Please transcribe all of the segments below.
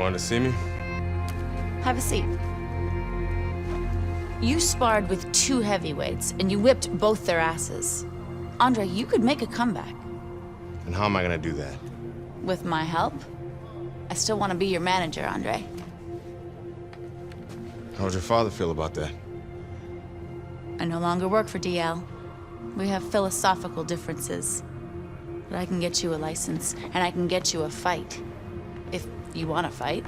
wanted to see me? Have a seat. You sparred with 2 heavyweights, and you whipped both their asses. Andre, you could make a comeback. And how am I gonna do that? With my help? I still want to be your manager, Andre. How would your father feel about that? I no longer work for DL. We have philosophical differences. But I can get you a license, and I can get you a fight. If you want to fight.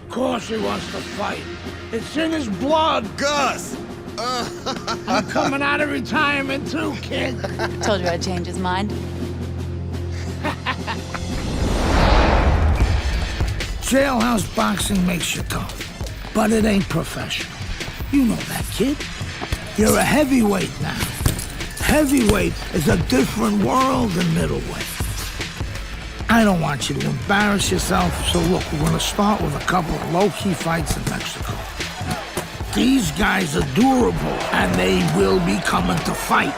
Of course he wants to fight. It's in his blood. Gus! I'm coming out of retirement too, kid. Told you I'd change his mind. Jailhouse boxing makes you tough, but it ain't professional. You know that, kid. You're a heavyweight now. Heavyweight is a different world than middleweight. I don't want you to embarrass yourself, so look, we're gonna start with a couple of low-key fights in Mexico. These guys are durable, and they will be coming to fight.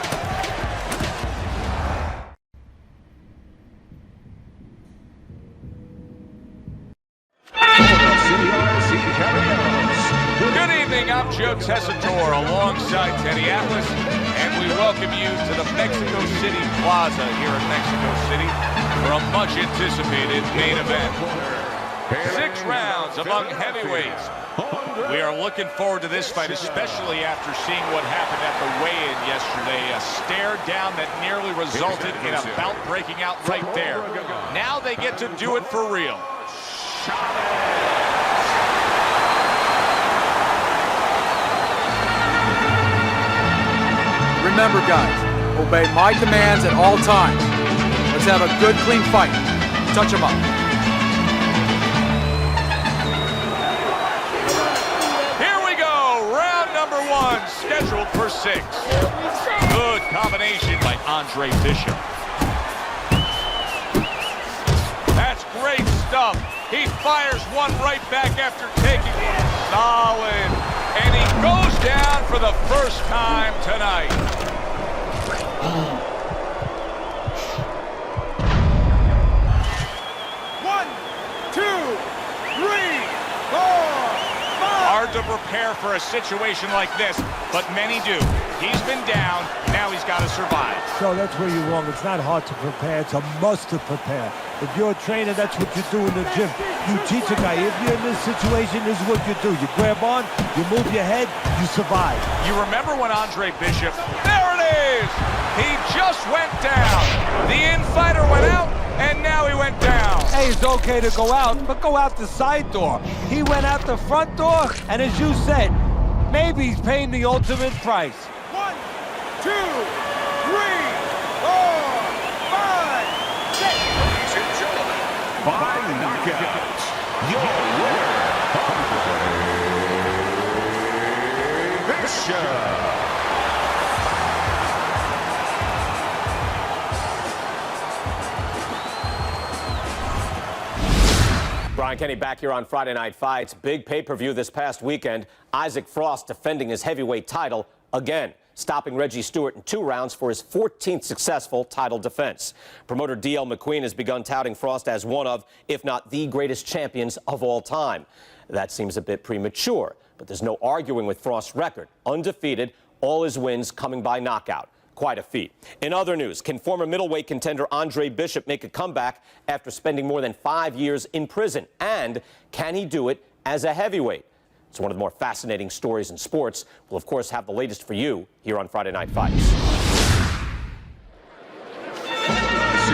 Good evening, I'm Joe Tessitore alongside Teddy Atlas, and we welcome you to the Mexico City Plaza here in Mexico City for a much-anticipated main event. 6 rounds among heavyweights. We are looking forward to this fight, especially after seeing what happened at the weigh-in yesterday. A stare down that nearly resulted in a bout breaking out right there. Now they get to do it for real. Remember, guys, obey my commands at all times. Let's have a good, clean fight. Touch him up. Here we go, round number 1, scheduled for 6. Good combination by Andre Bishop. That's great stuff. He fires one right back after taking one. Solid. And he goes down for the first time tonight. 1, 2, 3, 4, 5. Hard to prepare for a situation like this, but many do. He's been down, now he's got to survive. So that's where you're wrong. It's not hard to prepare, it's a must to prepare. If you're a trainer, that's what you do in the gym. You teach a guy, if you're in this situation, this is what you do. You grab on, you move your head, you survive. You remember when Andre Bishop, there it is! He just went down. The in-fighter went out, and now he went down. Hey, it's okay to go out, but go out the side door. He went out the front door, and as you said, maybe he's paying the ultimate price. 1, 2, 3, 4, 5, 6. Ladies and gentlemen, by knockout, your winner, Andre Bishop. Brian Kenny back here on Friday Night Fights. Big pay-per-view this past weekend. Isaac Frost defending his heavyweight title again, stopping Reggie Stewart in 2 rounds for his 14th successful title defense. Promoter D.L. McQueen has begun touting Frost as one of, if not the greatest champions of all time. That seems a bit premature, but there's no arguing with Frost's record. Undefeated, all his wins coming by knockout. Quite a feat. In other news, can former middleweight contender Andre Bishop make a comeback after spending more than 5 years in prison? And can he do it as a heavyweight? It's one of the more fascinating stories in sports. We'll, of course, have the latest for you here on Friday Night Fights.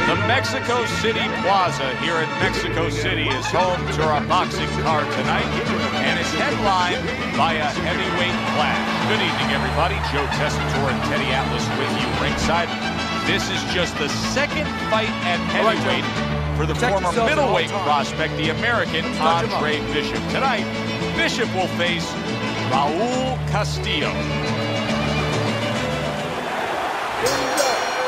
The Mexico City Plaza here in Mexico City is home to our boxing card tonight, and it's headlined by a heavyweight clash. Good evening, everybody. Joe Tessitore and Teddy Atlas with you ringside. This is just the 2nd fight at heavyweight for the former middleweight prospect, the American Andre Bishop. Tonight, Bishop will face Raul Castillo.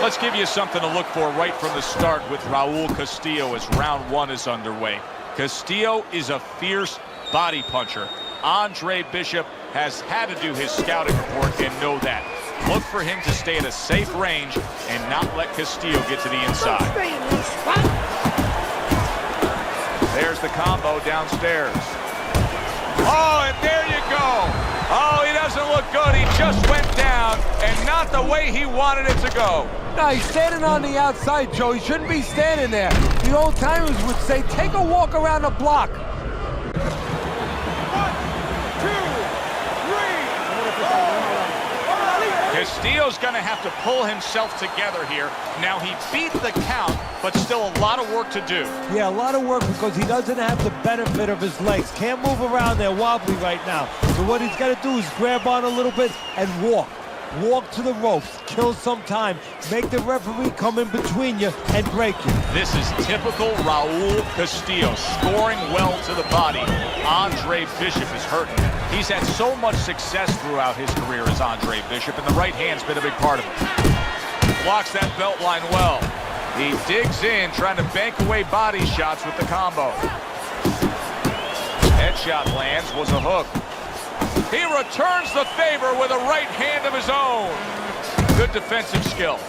Let's give you something to look for right from the start with Raul Castillo as round 1 is underway. Castillo is a fierce body puncher. Andre Bishop has had to do his scouting report and know that. Look for him to stay at a safe range and not let Castillo get to the inside. There's the combo. downstairs. Oh, and there you go. Oh, he doesn't look good. He just went down, and not the way he wanted it to go. No, he's standing on the outside, Joe. He shouldn't be standing there. The old timers would say, take a walk around the block. 1, 2, 3, 4. Castillo's going to have to pull himself together here. Now, he beat the count, but still a lot of work to do. Yeah, a lot of work because he doesn't have the benefit of his legs. Can't move around there wobbly right now. So what he's got to do is grab on a little bit and walk. Walk to the ropes, kill some time, make the referee come in between you and break you. This is typical Raul Castillo, scoring well to the body. Andre Bishop is hurting. He's had so much success throughout his career as Andre Bishop, and the right hand's been a big part of it. Blocks that belt line well. He digs in, trying to bank away body shots with the combo. Headshot lands, was a hook. He returns the favor with a right hand of his own. Good defensive skill.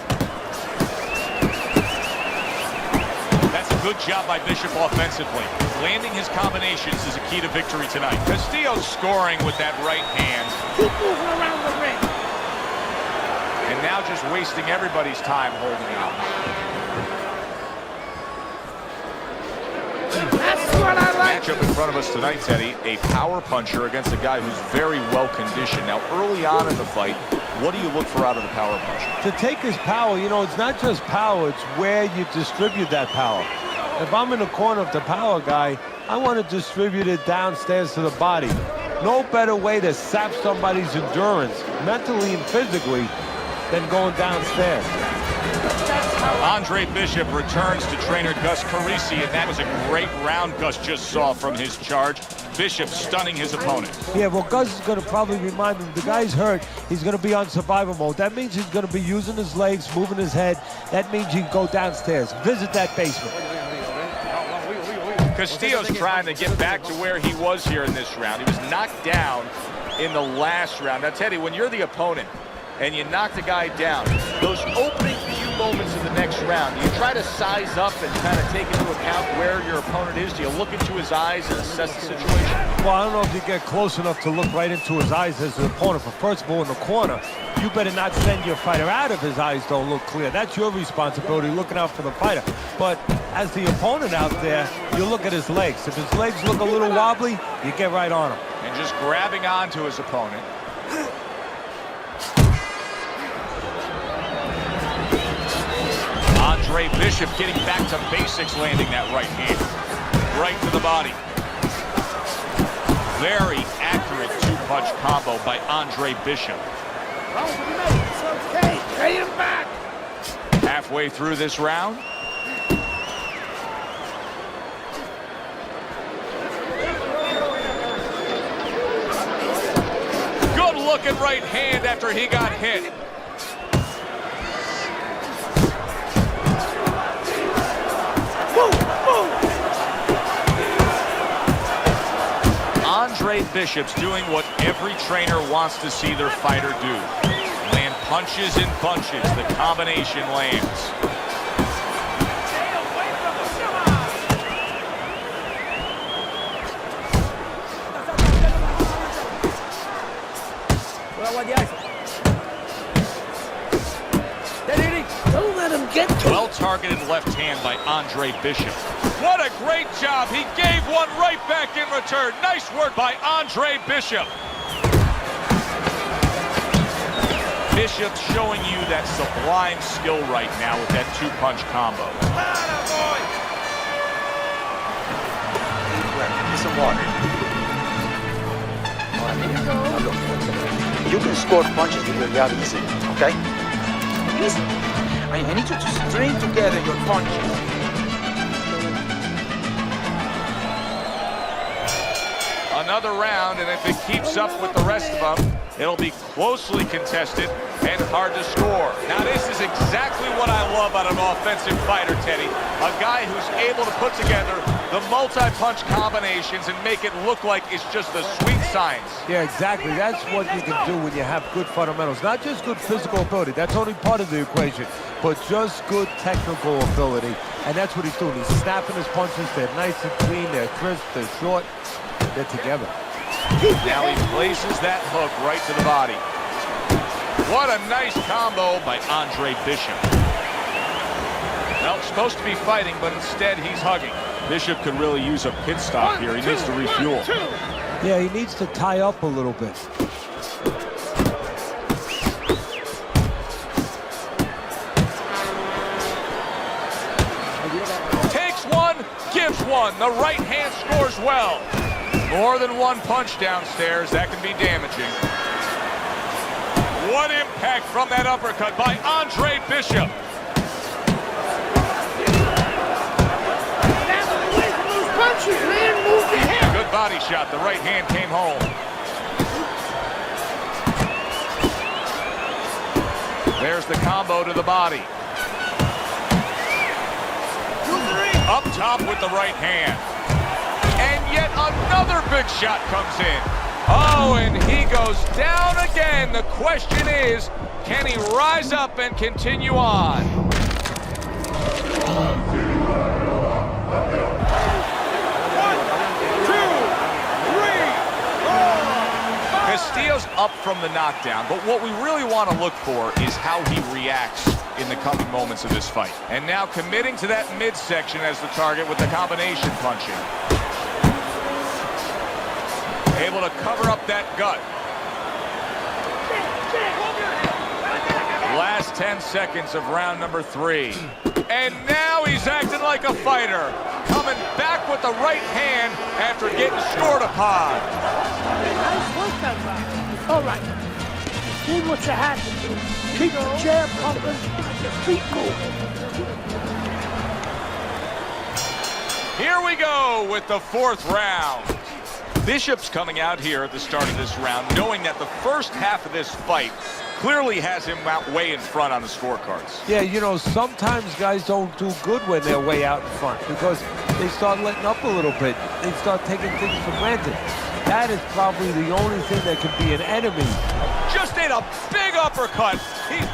That's a good job by Bishop offensively. Landing his combinations is a key to victory tonight. Castillo's scoring with that right hand. Keep moving around the ring. And now just wasting everybody's time holding out. That's what I like. Matchup in front of us tonight, Teddy, a power puncher against a guy who's very well conditioned. Now, early on in the fight, what do you look for out of the power puncher? To take his power, you know, it's not just power, it's where you distribute that power. If I'm in the corner of the power guy, I want to distribute it downstairs to the body. No better way to sap somebody's endurance, mentally and physically, than going downstairs. Andre Bishop returns to trainer Gus Carisi, and that was a great round Gus just saw from his charge. Bishop stunning his opponent. Yeah, well, Gus is going to probably remind him, the guy's hurt, he's going to be on survival mode. That means he's going to be using his legs, moving his head. That means he can go downstairs, visit that basement. Castillo's trying to get back to where he was here in this round. He was knocked down in the last round. Now, Teddy, when you're the opponent and you knock the guy down, those opening few moments in the next round, do you try to size up and kind of take into account where your opponent is? Do you look into his eyes and assess the situation? Well, I don't know if you get close enough to look right into his eyes as the opponent, but first of all, in the corner, you better not send your fighter out if his eyes don't look clear. That's your responsibility, looking out for the fighter. But as the opponent out there, you look at his legs. If his legs look a little wobbly, you get right on him. And just grabbing onto his opponent. Andre Bishop getting back to basics, landing that right hand. Right to the body. Very accurate two-punch combo by Andre Bishop. It's okay. Pay him back. Halfway through this round. Good looking right hand after he got hit. Andre Bishop's doing what every trainer wants to see their fighter do. Land punches in bunches. The combination lands. Don't let him get to Well-targeted left hand by Andre Bishop. What a great job. He gave one right back in return. Nice work by Andre Bishop. Bishop showing you that sublime skill right now with that two-punch combo. Get some water. Now look, you can score punches with your jab easy, okay? Easy. I need you to string together your punches. Another round, and if it keeps up with the rest of them, it'll be closely contested and hard to score. Now, this is exactly what I love out of an offensive fighter, Teddy. A guy who's able to put together the multi-punch combinations and make it look like it's just a sweet science. Yeah, exactly. That's what you can do when you have good fundamentals. Not just good physical ability. That's only part of the equation. But just good technical ability. And that's what he's doing. He's snapping his punches. They're nice and clean. They're crisp. They're short. They're together. Now he places that hook right to the body. What a nice combo by Andre Bishop. Well, supposed to be fighting, but instead he's hugging. Bishop could really use a pit stop here. He needs to refuel. Yeah, he needs to tie up a little bit. Takes one, gives one. The right hand scores well. More than one punch downstairs. That can be damaging. What impact from that uppercut by Andre Bishop. Good body shot. The right hand came home. There's the combo to the body. Up top with the right hand. And yet another big shot comes in. Oh, and he goes down again. The question is, can he rise up and continue on? Castillo's up from the knockdown, but what we really want to look for is how he reacts in the coming moments of this fight. And now committing to that midsection as the target with the combination punching. Able to cover up that gut. Last 10 seconds of round number 3. And now he's acting like a fighter. Coming back with the right hand after getting scored upon. Nice work that round. All right. You did what you had to do. Keep the jab pumping, your feet moving. Here we go with the 4th round. Bishop's coming out here at the start of this round, knowing that the first half of this fight clearly has him out way in front on the scorecards. Yeah, you know, sometimes guys don't do good when they're way out in front because they start letting up a little bit. They start taking things for granted. That is probably the only thing that could be an enemy. Just ate a big uppercut. He's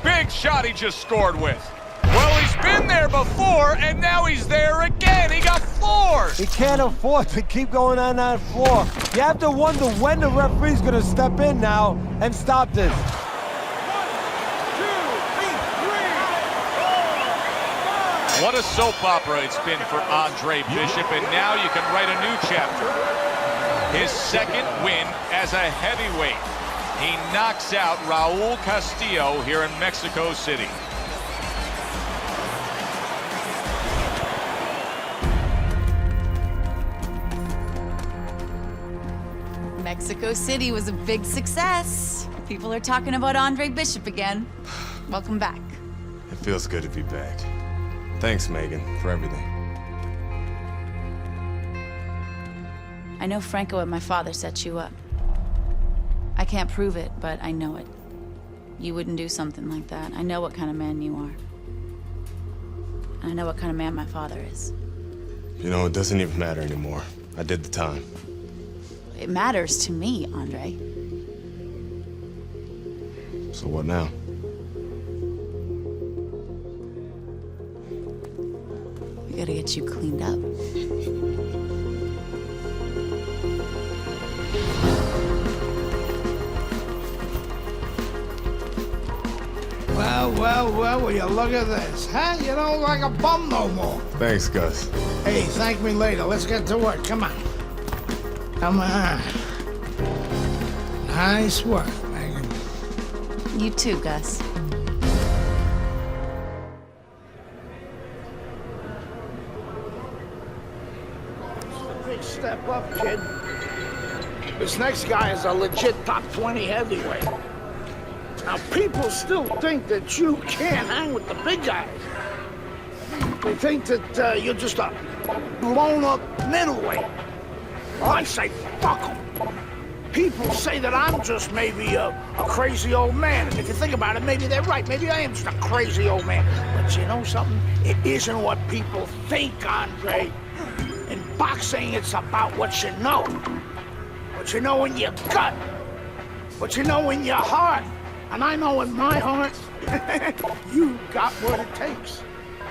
big shot he just scored with. Well, he's been there before, and now he's there again. He got floored. He can't afford to keep going on that floor. You have to wonder when the referee's going to step in now and stop this. What a soap opera it's been for Andre Bishop, and now you can write a new chapter. His 2nd win as a heavyweight. He knocks out Raul Castillo here in Mexico City. Mexico City was a big success. People are talking about Andre Bishop again. Welcome back. It feels good to be back. Thanks, Megan, for everything. I know Franco and my father set you up. I can't prove it, but I know it. You wouldn't do something like that. I know what kind of man you are. And I know what kind of man my father is. You know, it doesn't even matter anymore. I did the time. It matters to me, Andre. So what now? We gotta get you cleaned up. Well, will you look at this, huh? You don't look like a bum no more. Thanks, Gus. Hey, thank me later. Let's get to work. Come on. Come on. Nice work, Megan. You too, Gus. Big step up, kid. This next guy is a legit top 20 heavyweight. Now, people still think that you can't hang with the big guys. They think that you're just a blown-up middleweight. Well, I say, fuck them. People say that I'm just maybe a crazy old man. And if you think about it, maybe they're right. Maybe I am just a crazy old man. But you know something? It isn't what people think, Andre. In boxing, it's about what you know. What you know in your gut. What you know in your heart. And I know in my heart, you got what it takes.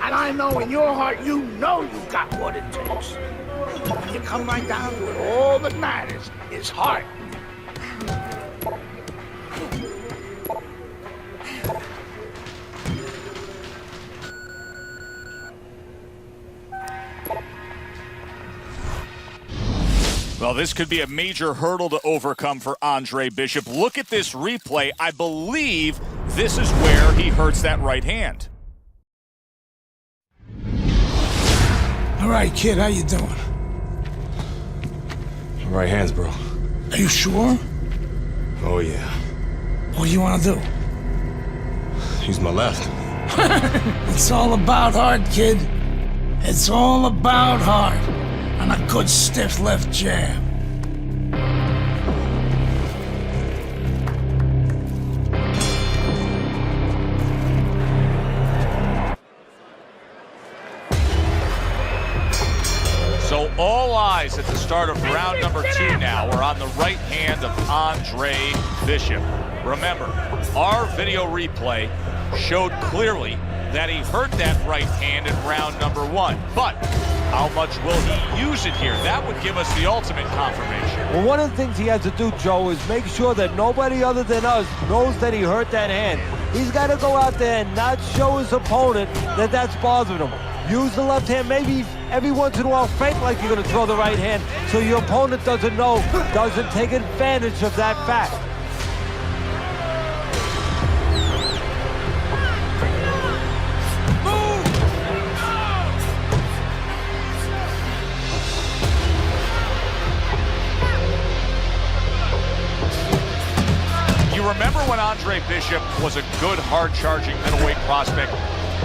And I know in your heart you know you got what it takes. When you come right down to it, all that matters is heart. Well, this could be a major hurdle to overcome for Andre Bishop. Look at this replay. I believe this is where he hurts that right hand. All right, kid, how you doing? Right hands, bro. Are you sure? Oh, yeah. What do you want to do? Use my left. It's all about heart, kid. It's all about heart. And a good stiff left jab. So all eyes at the start of round number 2 now are on the right hand of Andre Bishop. Remember, our video replay showed clearly that he hurt that right hand in round number 1. But how much will he use it here? That would give us the ultimate confirmation. Well, one of the things he has to do, Joe, is make sure that nobody other than us knows that he hurt that hand. He's got to go out there and not show his opponent that that's bothering him. Use the left hand, maybe every once in a while fake like you're going to throw the right hand so your opponent doesn't know, doesn't take advantage of that fact. Remember when Andre Bishop was a good, hard-charging middleweight prospect?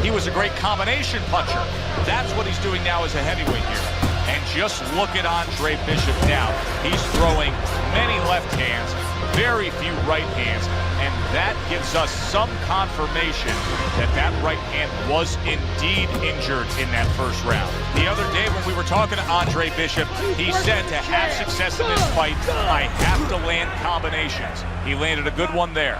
He was a great combination puncher. That's what he's doing now as a heavyweight here. And just look at Andre Bishop now. He's throwing many left hands, very few right hands, and that gives us some confirmation that that right hand was indeed injured in that first round. The other day when we were talking to Andre Bishop, he said to have success in this fight, I have to land combinations. He landed a good one there.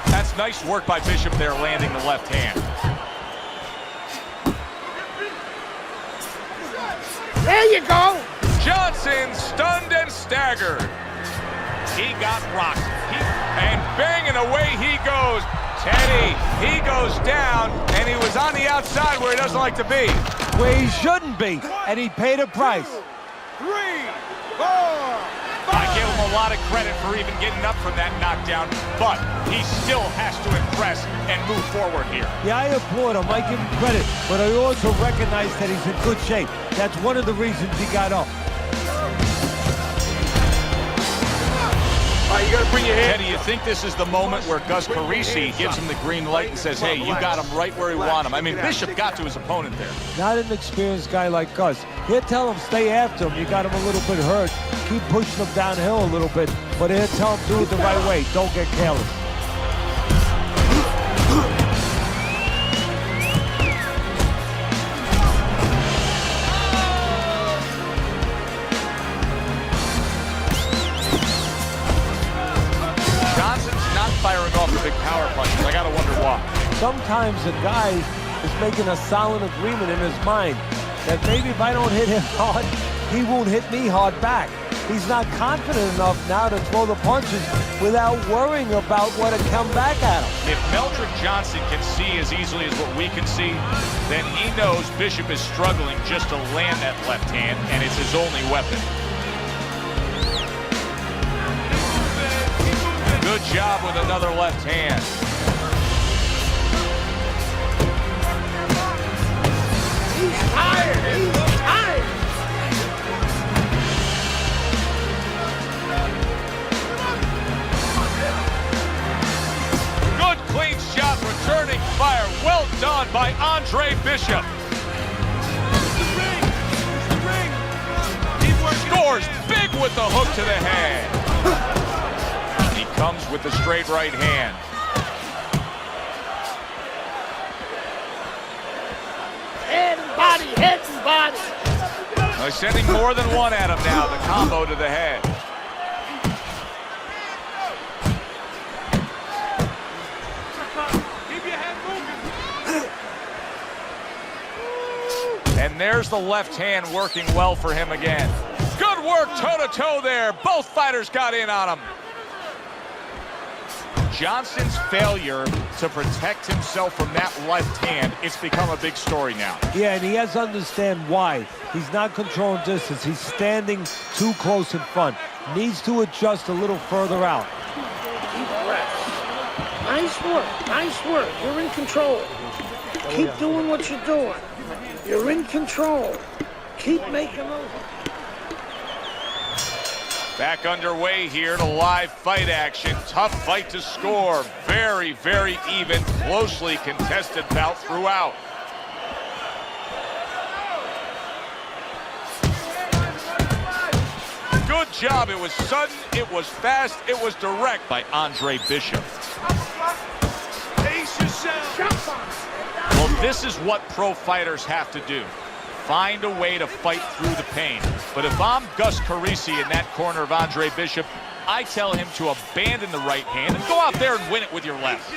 That's nice work by Bishop there, landing the left hand. There you go. Johnson stunned and staggered. He got rocked. And banging away he goes. Teddy, he goes down, and he was on the outside where he doesn't like to be. Where he shouldn't be, and he paid a price. 3, 4, 5. I give him a lot of credit for even getting up from that knockdown, but he still has to impress and move forward here. Yeah, I applaud him. I give him credit, but I also recognize that he's in good shape. That's one of the reasons he got up. All right, you got to bring your head. Teddy, you think this is the moment where Gus Carisi gives him the green light and says, hey, you got him right where you want him? I mean, Bishop got to his opponent there. Not an experienced guy like Gus. He'll tell him, stay after him. You got him a little bit hurt. Keep pushing him downhill a little bit, but he'll tell him, do it the right way. Don't get careless. Firing off the big power punches. I gotta wonder why. Sometimes a guy is making a silent agreement in his mind that maybe if I don't hit him hard, he won't hit me hard back. He's not confident enough now to throw the punches without worrying about what will come back at him. If Meldrick Johnson can see as easily as what we can see, then he knows Bishop is struggling just to land that left hand, and it's his only weapon. Good job with another left hand. He's tired. He's tired. Good clean shot, returning fire. Well done by Andre Bishop. Scores big with the hook to the head. Comes with the straight right hand. Head and body, head and body. They're sending more than one at him now, the combo to the head. there's the left hand working well for him again. Good work toe-to-toe there. Both fighters got in on him. Johnson's failure to protect himself from that left hand, it's become a big story now. Yeah, and he has to understand why. He's not controlling distance. He's standing too close in front. Needs to adjust a little further out. Deep breath. Nice work. Nice work. You're in control. Keep doing what you're doing. You're in control. Keep making those. Back underway here to live fight action. Tough fight to score. Very, very even, closely contested bout throughout. Good job. It was sudden, it was fast, it was direct by Andre Bishop. Pace yourself. Well, this is what pro fighters have to do. Find a way to fight through the pain. But if I'm Gus Carisi in that corner of Andre Bishop, I tell him to abandon the right hand and go out there and win it with your left.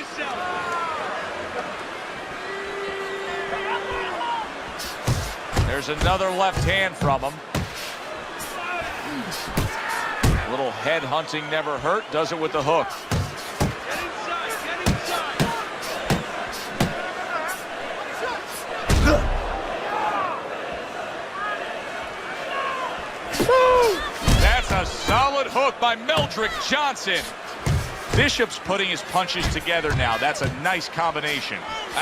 There's another left hand from him. A little head hunting never hurt. Does it with the hook. That's a solid hook by Meldrick Johnson. Bishop's putting his punches together now. That's a nice combination.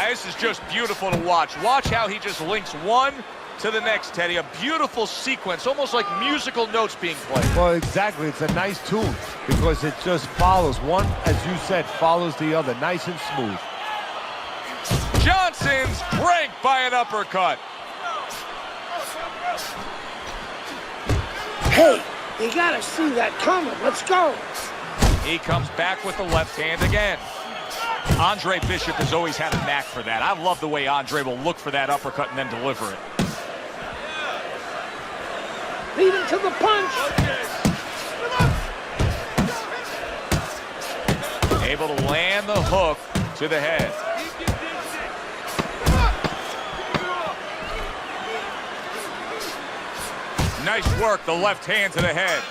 This is just beautiful to watch. Watch how he just links one to the next, Teddy. A beautiful sequence, almost like musical notes being played. Well, exactly. It's a nice tune because it just follows. One, as you said, follows the other. Nice and smooth. Johnson's cranked by an uppercut. Hey, you gotta see that coming. Let's go. He comes back with the left hand again. Andre Bishop has always had a knack for that. I love the way Andre will look for that uppercut and then deliver it. Lead him to the punch. Able to land the hook to the head. Nice work, the left hand to the head.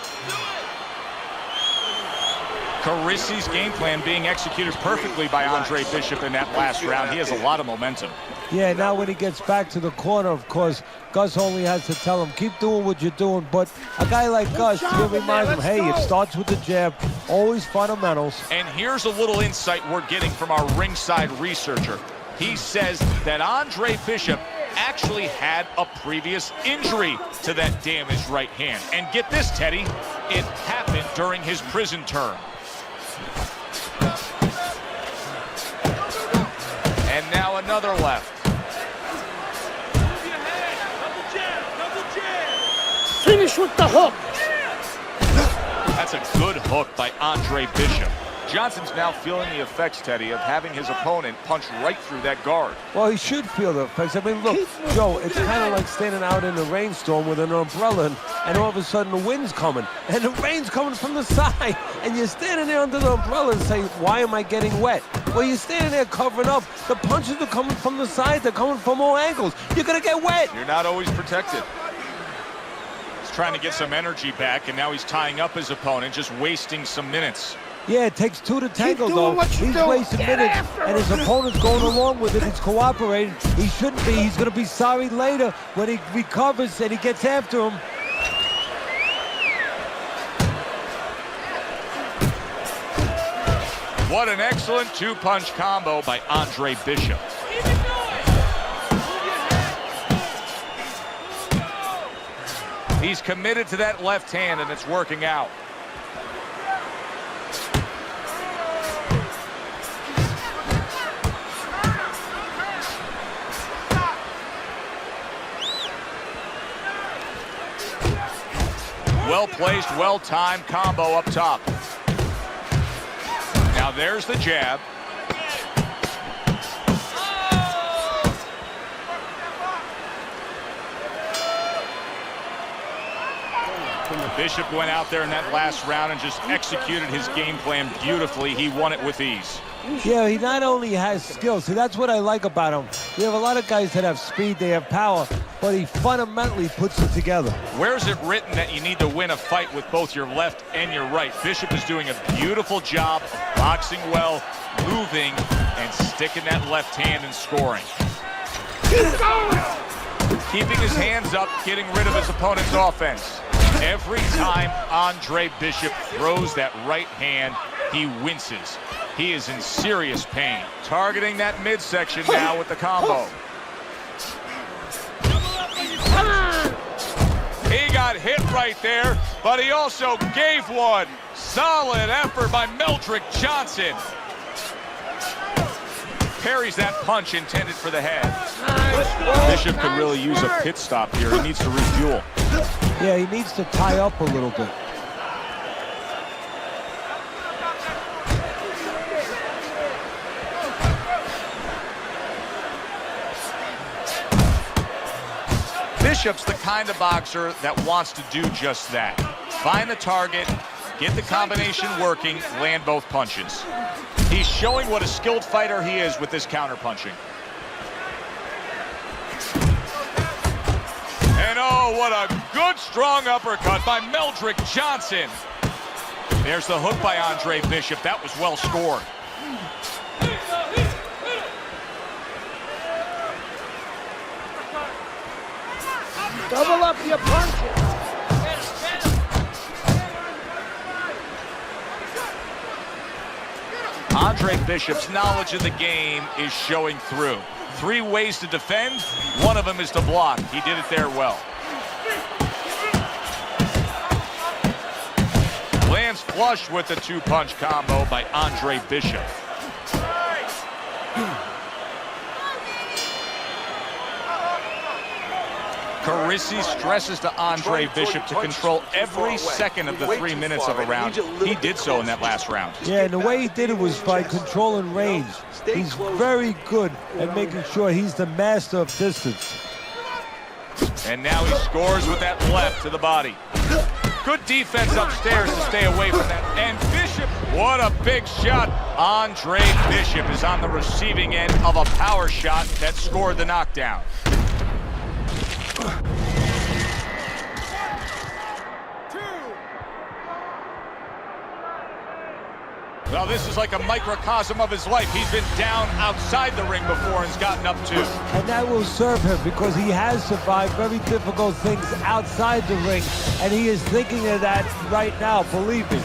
Carisi's game plan being executed perfectly by Andre Bishop in that last round. He has a lot of momentum. Yeah, now when he gets back to the corner, of course, Gus only has to tell him, keep doing what you're doing. But a guy like Gus, he'll remind him, hey, it starts with the jab, always fundamentals. And here's a little insight we're getting from our ringside researcher. He says that Andre Bishop actually had a previous injury to that damaged right hand. And get this, Teddy, it happened during his prison term. And now another left. Finish with the hook. That's a good hook by Andre Bishop. Johnson's now feeling the effects, Teddy, of having his opponent punch right through that guard. Well, he should feel the effects. I mean, look, Joe, it's kind of like standing out in a rainstorm with an umbrella, and all of a sudden the wind's coming, and the rain's coming from the side, and you're standing there under the umbrella and say, why am I getting wet? Well, you're standing there covering up. The punches are coming from the side. They're coming from all angles. You're going to get wet. You're not always protected. He's trying to get some energy back, and now he's tying up his opponent, just wasting some minutes. Yeah, it takes two to tango, though. He's wasting minutes, and his opponent's going along with it. He's cooperating. He shouldn't be. He's going to be sorry later when he recovers and he gets after him. What an excellent two-punch combo by Andre Bishop. He's committed to that left hand, and it's working out. Well-placed, well-timed combo up top. Now there's the jab. Bishop went out there in that last round and just executed his game plan beautifully. He won it with ease. Yeah, he not only has skill. See, that's what I like about him. We have a lot of guys that have speed, they have power, but he fundamentally puts it together. Where's it written that you need to win a fight with both your left and your right? Bishop is doing a beautiful job of boxing well, moving, and sticking that left hand and scoring. Keeping his hands up, getting rid of his opponent's offense. Every time Andre Bishop throws that right hand, he winces. He is in serious pain. Targeting that midsection now with the combo. He got hit right there, but he also gave one. Solid effort by Meldrick Johnson. Parries that punch intended for the head. Bishop could really use a pit stop here. He needs to refuel. Yeah, he needs to tie up a little bit. Bishop's the kind of boxer that wants to do just that. Find the target, get the combination working, land both punches. He's showing what a skilled fighter he is with this counterpunching. And oh, what a good strong uppercut by Meldrick Johnson. There's the hook by Andre Bishop. That was well scored. Double up your punches. Andre Bishop's knowledge of the game is showing through. 3 ways to defend. One of them is to block. He did it there well. Lands flush with the 2-punch combo by Andre Bishop. Carisi stresses to Andre Bishop to control every second of the 3 minutes of a round. He did so in that last round. Yeah, and the way he did it was by controlling range. He's very good at making sure he's the master of distance. And now he scores with that left to the body. Good defense upstairs to stay away from that. And Bishop, what a big shot. Andre Bishop is on the receiving end of a power shot that scored the knockdown. Well, this is like a microcosm of his life. He's been down outside the ring before and's gotten up too. And that will serve him because he has survived very difficult things outside the ring, and he is thinking of that right now, believe me.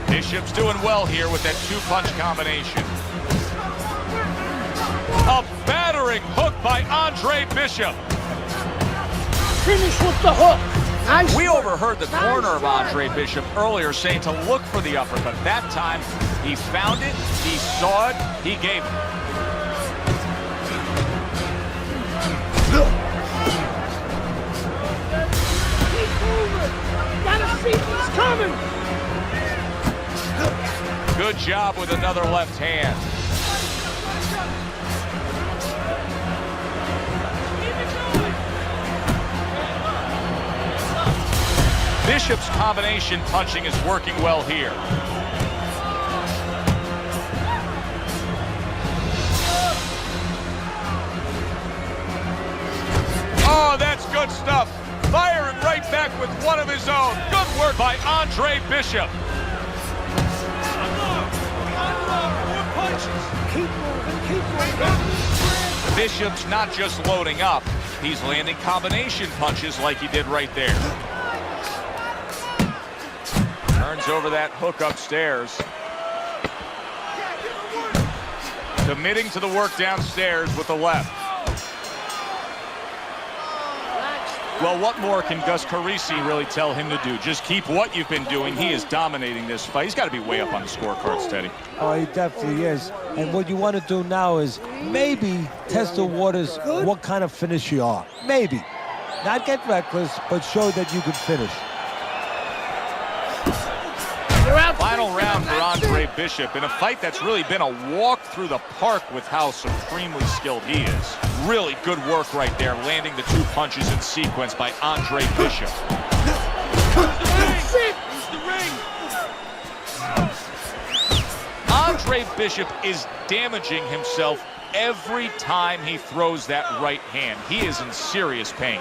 Bishop's doing well here with that 2-punch combination. A battering hook by Andre Bishop. Finish with the hook. Nice. We overheard the corner of Andre Bishop earlier saying to look for the uppercut. That time, he found it, he saw it, he gave it. Keep moving. Gotta see what's coming. Good job with another left hand. Bishop's combination punching is working well here. Oh, that's good stuff. Firing right back with one of his own. Good work by Andre Bishop. Keep moving, keep moving. Bishop's not just loading up, he's landing combination punches like he did right there. Turns over that hook upstairs. Committing to the work downstairs with the left. Well, what more can Gus Carisi really tell him to do? Just keep what you've been doing. He is dominating this fight. He's got to be way up on the scorecard, Steady. Oh, he definitely is. And what you want to do now is maybe test the waters what kind of finish you are. Maybe. Not get reckless, but show that you can finish. Final round for Andre Bishop in a fight that's really been a walk through the park with how supremely skilled he is. Really good work right there, landing the 2 punches in sequence by Andre Bishop. That's it. Andre Bishop is damaging himself every time he throws that right hand. He is in serious pain.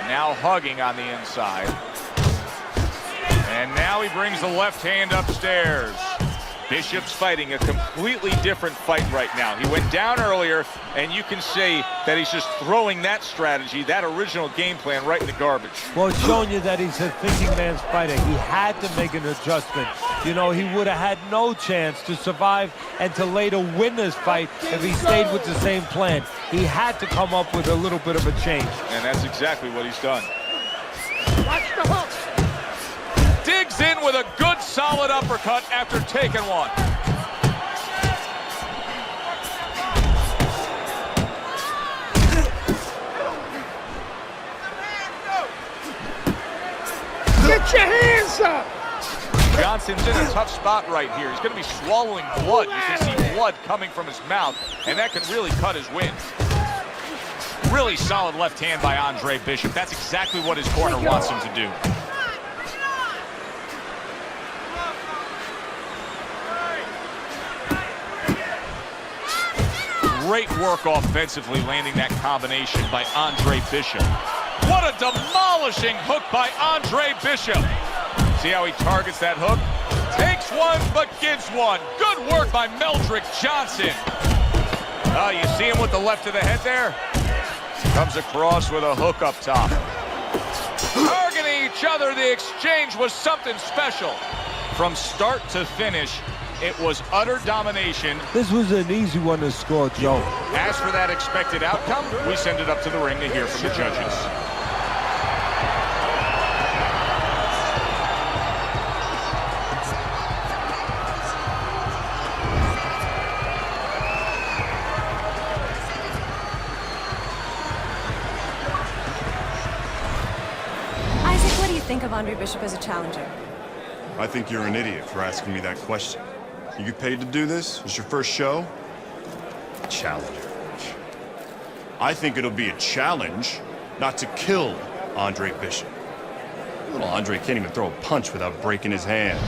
Now hugging on the inside. And now he brings the left hand upstairs. Bishop's fighting a completely different fight right now. He went down earlier, and you can say that he's just throwing that strategy, that original game plan, right in the garbage. Well, it's showing you that he's a thinking man's fighter. He had to make an adjustment. You know, he would have had no chance to survive and to later win this fight if he stayed with the same plan. He had to come up with a little bit of a change. And that's exactly what he's done. Watch the hook. Digs in with a good, solid uppercut after taking one. Get your hands up. Johnson's in a tough spot right here. He's going to be swallowing blood. You can see blood coming from his mouth, and that can really cut his win. Really solid left hand by Andre Bishop. That's exactly what his corner wants him to do. Great work offensively, landing that combination by Andre Bishop. What a demolishing hook by Andre Bishop. See how he targets that hook? Takes one, but gives one. Good work by Meldrick Johnson. Oh, you see him with the left of the head there? Comes across with a hook up top. Targeting each other, the exchange was something special. From start to finish, it was utter domination. This was an easy one to score, Joe. As for that expected outcome, we send it up to the ring to hear from the judges. Isaac, what do you think of Andre Bishop as a challenger? I think you're an idiot for asking me that question. You get paid to do this? It's your first show? Challenger. I think it'll be a challenge not to kill Andre Bishop. Little Andre can't even throw a punch without breaking his hand.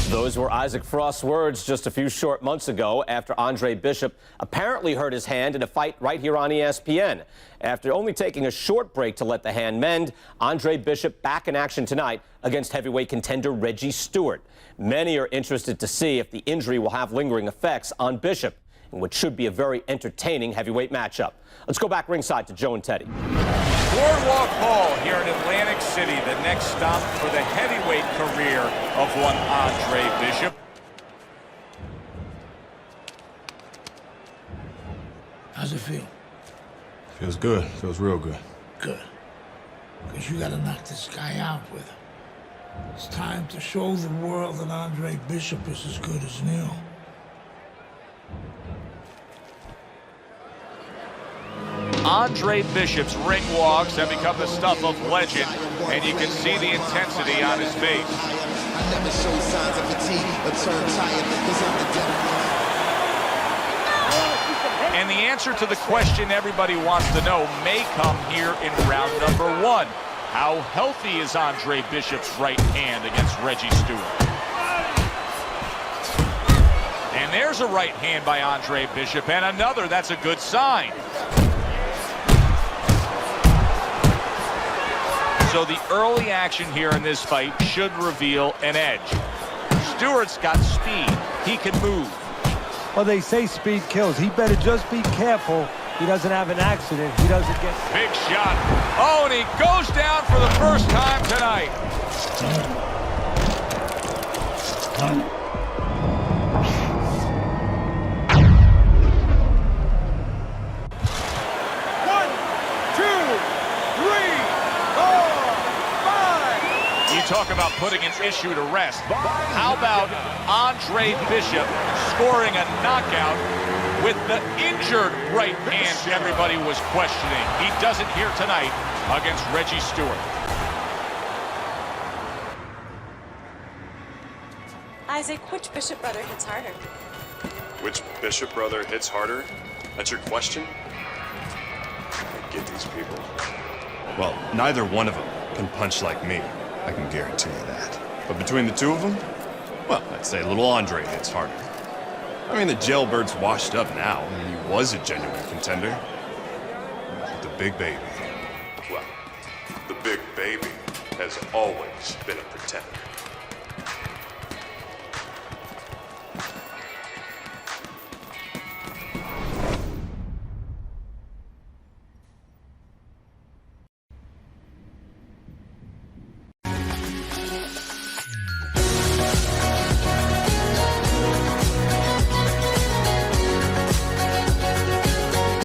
Those were Isaac Frost's words just a few short months ago after Andre Bishop apparently hurt his hand in a fight right here on ESPN. After only taking a short break to let the hand mend, Andre Bishop back in action tonight against heavyweight contender Reggie Stewart. Many are interested to see if the injury will have lingering effects on Bishop in what should be a very entertaining heavyweight matchup. Let's go back ringside to Joe and Teddy. Boardwalk Hall here in Atlantic City, the next stop for the heavyweight career of one Andre Bishop. How's it feel? Feels good. Feels real good. Good. Because you gotta knock this guy out with him. It's time to show the world that Andre Bishop is as good as new. Andre Bishop's ring walks have become the stuff of legend, and you can see the intensity on his face. I never show signs of fatigue or turn tired because I'm the devil. And the answer to the question everybody wants to know may come here in round number one. How healthy is Andre Bishop's right hand against Reggie Stewart? And there's a right hand by Andre Bishop, and another. That's a good sign. So the early action here in this fight should reveal an edge. Stewart's got speed. He can move. Well, they say speed kills. He better just be careful he doesn't have an accident. He doesn't get... Big shot. Oh, and he goes down for the first time tonight. Talk about putting an issue to rest. How about Andre Bishop scoring a knockout with the injured right hand everybody was questioning? He does it here tonight against Reggie Stewart. Isaac, which Bishop brother hits harder? Which Bishop brother hits harder? That's your question? I get these people. Well, neither one of them can punch like me. I can guarantee you that. But between the two of them, well, I'd say little Andre hits harder. I mean, the jailbird's washed up now. I mean, he was a genuine contender. But the big baby, well, the big baby has always been a pretender.